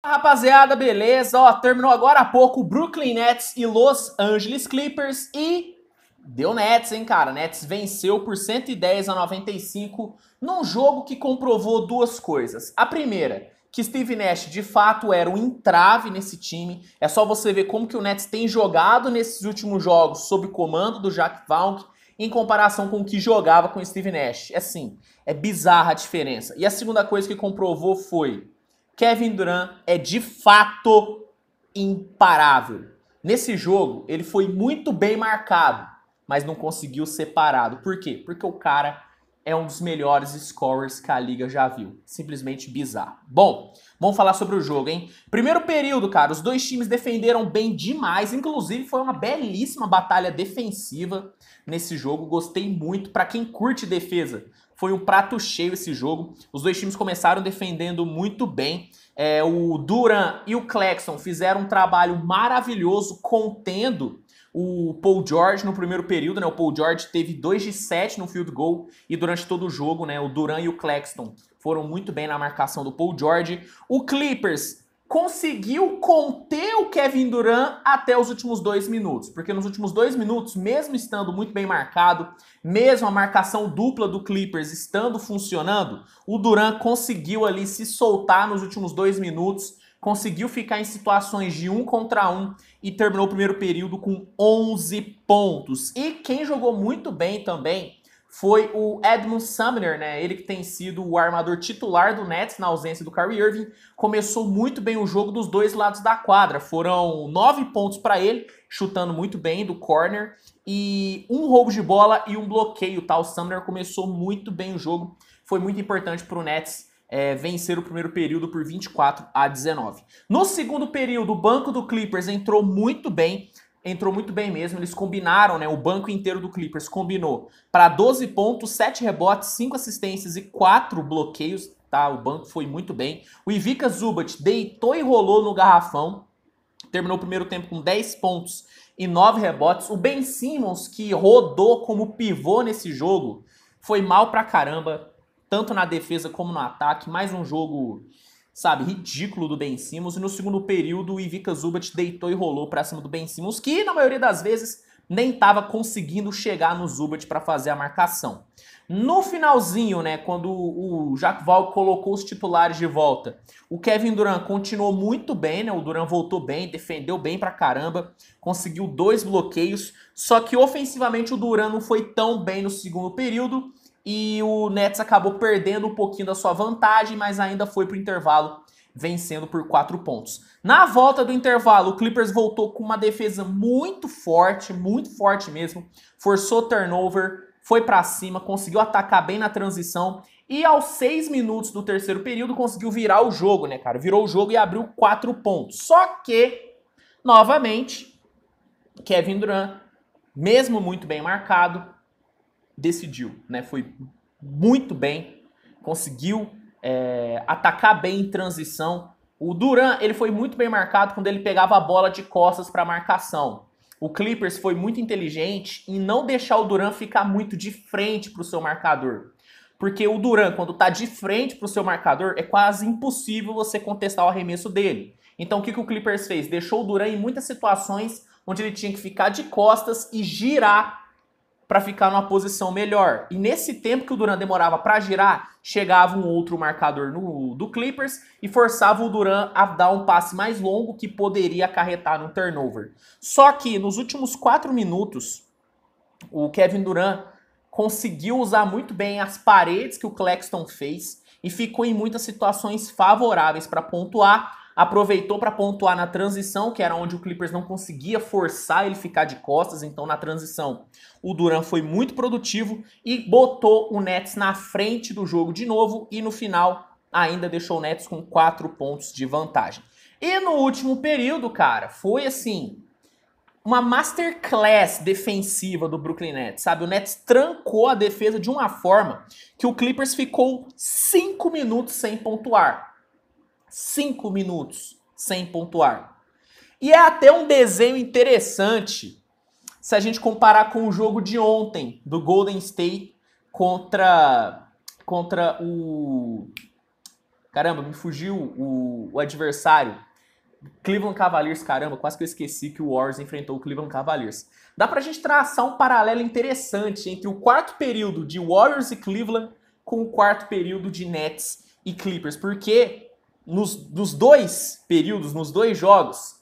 Rapaziada, beleza? Ó, terminou agora há pouco o Brooklyn Nets e Los Angeles Clippers e deu Nets, hein, cara? Nets venceu por 110-95 num jogo que comprovou duas coisas. A primeira, que Steve Nash de fato era um entrave nesse time. É só você ver como que o Nets tem jogado nesses últimos jogos sob o comando do Jacques Vaughn em comparação com o que jogava com o Steve Nash. É assim, é bizarra a diferença. E a segunda coisa que comprovou foi Kevin Durant é de fato imparável. Nesse jogo, ele foi muito bem marcado, mas não conseguiu ser parado. Por quê? Porque o cara é um dos melhores scorers que a liga já viu. Simplesmente bizarro. Bom, vamos falar sobre o jogo, hein? Primeiro período, cara, os dois times defenderam bem demais. Inclusive, foi uma belíssima batalha defensiva nesse jogo. Gostei muito. Pra quem curte defesa, foi um prato cheio esse jogo. Os dois times começaram defendendo muito bem. O Durant e o Claxton fizeram um trabalho maravilhoso contendo o Paul George no primeiro período, né? O Paul George teve 2 de 7 no field goal e durante todo o jogo, né? O Durant e o Claxton foram muito bem na marcação do Paul George. O Clippers conseguiu conter o Kevin Durant até os últimos 2 minutos, porque nos últimos 2 minutos, mesmo estando muito bem marcado, mesmo a marcação dupla do Clippers estando funcionando, o Durant conseguiu ali se soltar nos últimos 2 minutos, conseguiu ficar em situações de 1 contra 1 e terminou o primeiro período com 11 pontos. E quem jogou muito bem também foi o Edmund Sumner, né? Ele que tem sido o armador titular do Nets na ausência do Kyrie Irving. Começou muito bem o jogo dos dois lados da quadra. Foram 9 pontos para ele, chutando muito bem do corner. E um roubo de bola e um bloqueio, tá? O Sumner começou muito bem o jogo. Foi muito importante para o Nets vencer o primeiro período por 24-19. No segundo período, o banco do Clippers entrou muito bem. Entrou muito bem mesmo, eles combinaram, né? O banco inteiro do Clippers combinou para 12 pontos, 7 rebotes, 5 assistências e 4 bloqueios, tá? O banco foi muito bem. O Ivica Zubac deitou e rolou no garrafão, terminou o primeiro tempo com 10 pontos e 9 rebotes. O Ben Simmons, que rodou como pivô nesse jogo, foi mal pra caramba, tanto na defesa como no ataque. Mais um jogo, sabe, ridículo do Ben Simmons. E no segundo período, o Ivica Zubac deitou e rolou pra cima do Ben Simmons, que na maioria das vezes nem estava conseguindo chegar no Zubac para fazer a marcação. No finalzinho, né, quando o Jacques Vaughn colocou os titulares de volta, o Kevin Durant continuou muito bem, né? O Durant voltou bem, defendeu bem pra caramba, conseguiu 2 bloqueios, só que ofensivamente o Durant não foi tão bem no segundo período e o Nets acabou perdendo um pouquinho da sua vantagem, mas ainda foi pro intervalo vencendo por 4 pontos. Na volta do intervalo, o Clippers voltou com uma defesa muito forte mesmo, forçou turnover, foi pra cima, conseguiu atacar bem na transição e aos 6 minutos do terceiro período conseguiu virar o jogo, né, cara? Virou o jogo e abriu 4 pontos. Só que, novamente, Kevin Durant, mesmo muito bem marcado, decidiu, né? Foi muito bem, conseguiu atacar bem em transição. O Durant, ele foi muito bem marcado quando ele pegava a bola de costas para marcação. O Clippers foi muito inteligente em não deixar o Durant ficar muito de frente para o seu marcador. Porque o Durant, quando está de frente para o seu marcador, é quase impossível você contestar o arremesso dele. Então o que o Clippers fez? Deixou o Durant em muitas situações onde ele tinha que ficar de costas e girar para ficar numa posição melhor. E nesse tempo que o Durant demorava para girar, chegava um outro marcador do Clippers e forçava o Durant a dar um passe mais longo que poderia acarretar no turnover. Só que nos últimos 4 minutos, o Kevin Durant conseguiu usar muito bem as paredes que o Claxton fez e ficou em muitas situações favoráveis para pontuar. Aproveitou para pontuar na transição, que era onde o Clippers não conseguia forçar ele ficar de costas. Então, na transição, o Durant foi muito produtivo e botou o Nets na frente do jogo de novo. E no final, ainda deixou o Nets com 4 pontos de vantagem. E no último período, cara, foi assim, uma masterclass defensiva do Brooklyn Nets, sabe? O Nets trancou a defesa de uma forma que o Clippers ficou 5 minutos sem pontuar. 5 minutos sem pontuar. E é até um desenho interessante se a gente comparar com o jogo de ontem do Golden State contra o... Caramba, me fugiu o adversário. Cleveland Cavaliers, caramba, quase que eu esqueci que o Warriors enfrentou o Cleveland Cavaliers. Dá pra gente traçar um paralelo interessante entre o quarto período de Warriors e Cleveland com o quarto período de Nets e Clippers, porque nos dois períodos, nos dois jogos,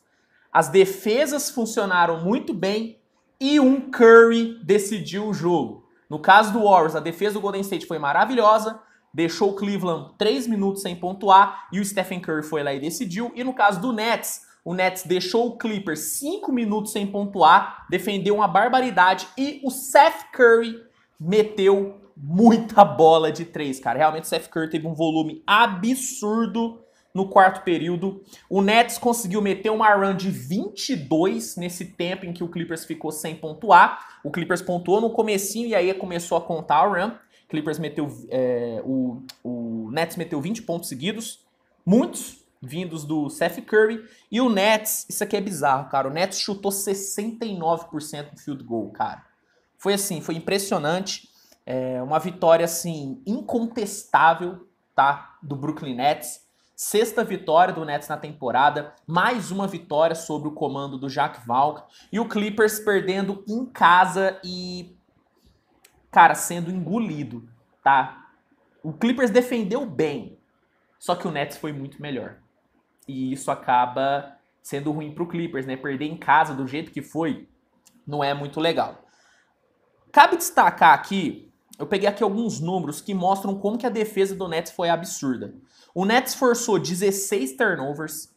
as defesas funcionaram muito bem e um Curry decidiu o jogo. No caso do Warriors, a defesa do Golden State foi maravilhosa, deixou o Cleveland 3 minutos sem pontuar e o Stephen Curry foi lá e decidiu. E no caso do Nets, o Nets deixou o Clippers 5 minutos sem pontuar, defendeu uma barbaridade e o Seth Curry meteu muita bola de 3, cara. Realmente o Seth Curry teve um volume absurdo no quarto período. O Nets conseguiu meter uma run de 22 nesse tempo em que o Clippers ficou sem pontuar. O Clippers pontuou no comecinho e aí começou a contar a run. Clippers meteu, o Nets meteu 20 pontos seguidos, muitos vindos do Seth Curry, e o Nets, isso aqui é bizarro, cara, o Nets chutou 69% do field goal, cara. Foi assim, foi impressionante, uma vitória assim, incontestável, tá, do Brooklyn Nets, 6ª vitória do Nets na temporada, mais uma vitória sob o comando do Jacques Vaughn, e o Clippers perdendo em casa e, cara, sendo engolido, tá? O Clippers defendeu bem, só que o Nets foi muito melhor. E isso acaba sendo ruim pro Clippers, né? Perder em casa do jeito que foi, não é muito legal. Cabe destacar aqui, eu peguei aqui alguns números que mostram como que a defesa do Nets foi absurda. O Nets forçou 16 turnovers,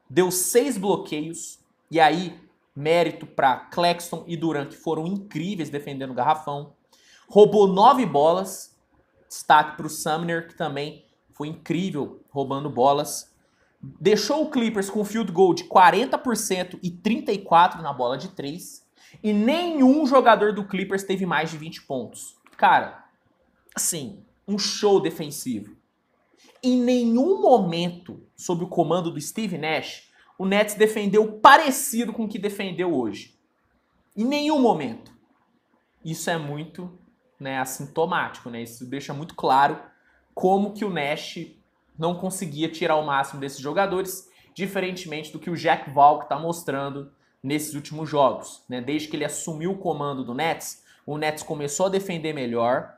deu 6 bloqueios, e aí mérito para Claxton e Durant, que foram incríveis defendendo o garrafão. Roubou 9 bolas. Destaque para o Sumner, que também foi incrível roubando bolas. Deixou o Clippers com field goal de 40% e 34% na bola de 3. E nenhum jogador do Clippers teve mais de 20 pontos. Cara, assim, um show defensivo. Em nenhum momento, sob o comando do Steve Nash, o Nets defendeu parecido com o que defendeu hoje. Em nenhum momento. Isso é muito, né, assintomático, né? Isso deixa muito claro como que o Nash não conseguia tirar o máximo desses jogadores, diferentemente do que o Jacques Vaughn está mostrando nesses últimos jogos, né? Desde que ele assumiu o comando do Nets, o Nets começou a defender melhor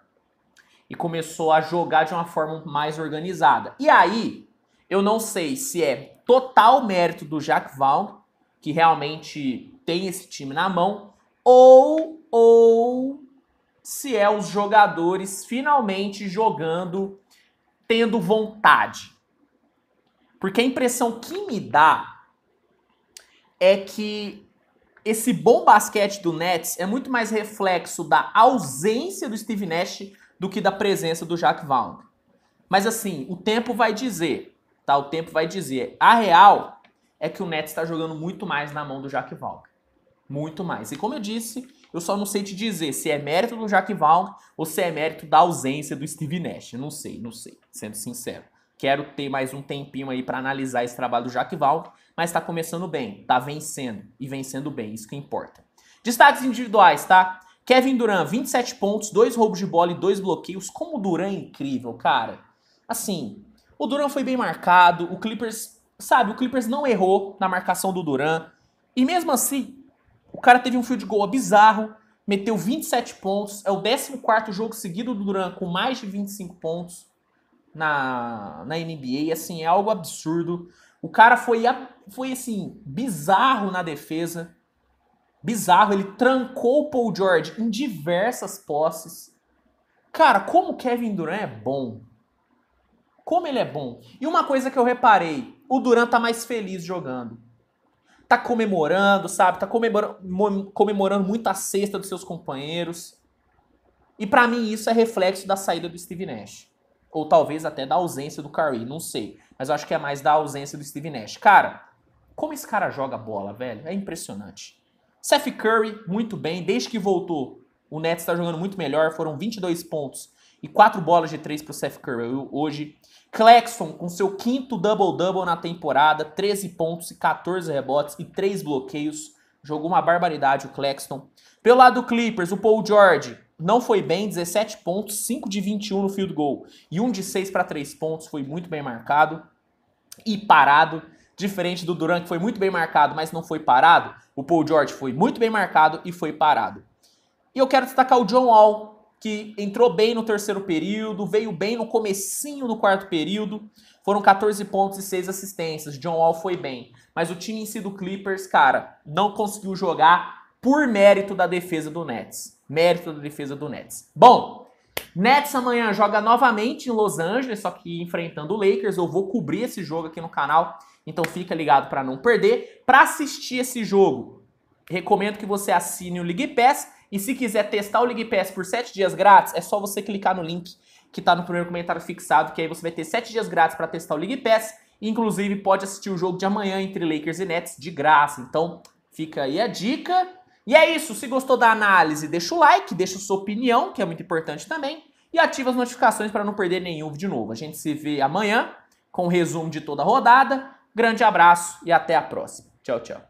e começou a jogar de uma forma mais organizada. E aí, eu não sei se é total mérito do Jacques Vaughn, que realmente tem esse time na mão, ou se é os jogadores finalmente jogando, tendo vontade. Porque a impressão que me dá é que esse bom basquete do Nets é muito mais reflexo da ausência do Steve Nash do que da presença do Jacques Vaughn. Mas assim, o tempo vai dizer, tá? O tempo vai dizer. A real é que o Nets está jogando muito mais na mão do Jacques Vaughn. Muito mais. E como eu disse, eu só não sei te dizer se é mérito do Jacques Vaughn ou se é mérito da ausência do Steve Nash. Não sei, sendo sincero. Quero ter mais um tempinho aí para analisar esse trabalho do Jacques Vaughn, mas tá começando bem, tá vencendo, e vencendo bem, isso que importa. Destaques individuais, tá? Kevin Durant, 27 pontos, 2 roubos de bola e 2 bloqueios. Como o Durant é incrível, cara. Assim, o Durant foi bem marcado, o Clippers, sabe, o Clippers não errou na marcação do Durant, e mesmo assim, o cara teve um field goal bizarro, meteu 27 pontos, é o 14º jogo seguido do Durant com mais de 25 pontos na NBA, assim, é algo absurdo. O cara foi assim, bizarro na defesa, bizarro, ele trancou o Paul George em diversas posses. Cara, como o Kevin Durant é bom. Como ele é bom. E uma coisa que eu reparei, o Durant tá mais feliz jogando. Tá comemorando, sabe? Tá comemorando muito a cesta dos seus companheiros. E pra mim isso é reflexo da saída do Steve Nash. Ou talvez até da ausência do Curry, não sei. Mas eu acho que é mais da ausência do Steve Nash. Cara, como esse cara joga bola, velho? É impressionante. Seth Curry, muito bem. Desde que voltou, o Nets tá jogando muito melhor. Foram 22 pontos e 4 bolas de 3 pro Seth Curry hoje. Claxton com seu 5º double-double na temporada. 13 pontos e 14 rebotes e 3 bloqueios. Jogou uma barbaridade o Claxton. Pelo lado do Clippers, o Paul George não foi bem, 17 pontos, 5 de 21 no field goal e 1 de 6 para 3 pontos, foi muito bem marcado e parado. Diferente do Durant, que foi muito bem marcado, mas não foi parado, o Paul George foi muito bem marcado e foi parado. E eu quero destacar o John Wall, que entrou bem no terceiro período, veio bem no comecinho do quarto período, foram 14 pontos e 6 assistências, John Wall foi bem. Mas o time em si do Clippers, cara, não conseguiu jogar por mérito da defesa do Nets. Mérito da defesa do Nets. Bom, Nets amanhã joga novamente em Los Angeles, só que enfrentando o Lakers. Eu vou cobrir esse jogo aqui no canal, então fica ligado para não perder. Para assistir esse jogo, recomendo que você assine o League Pass. E se quiser testar o League Pass por 7 dias grátis, é só você clicar no link que tá no primeiro comentário fixado, que aí você vai ter 7 dias grátis para testar o League Pass. Inclusive, pode assistir o jogo de amanhã entre Lakers e Nets de graça. Então, fica aí a dica. E é isso. Se gostou da análise, deixa o like, deixa a sua opinião, que é muito importante também. E ativa as notificações para não perder nenhum vídeo novo. A gente se vê amanhã com o resumo de toda a rodada. Grande abraço e até a próxima. Tchau, tchau.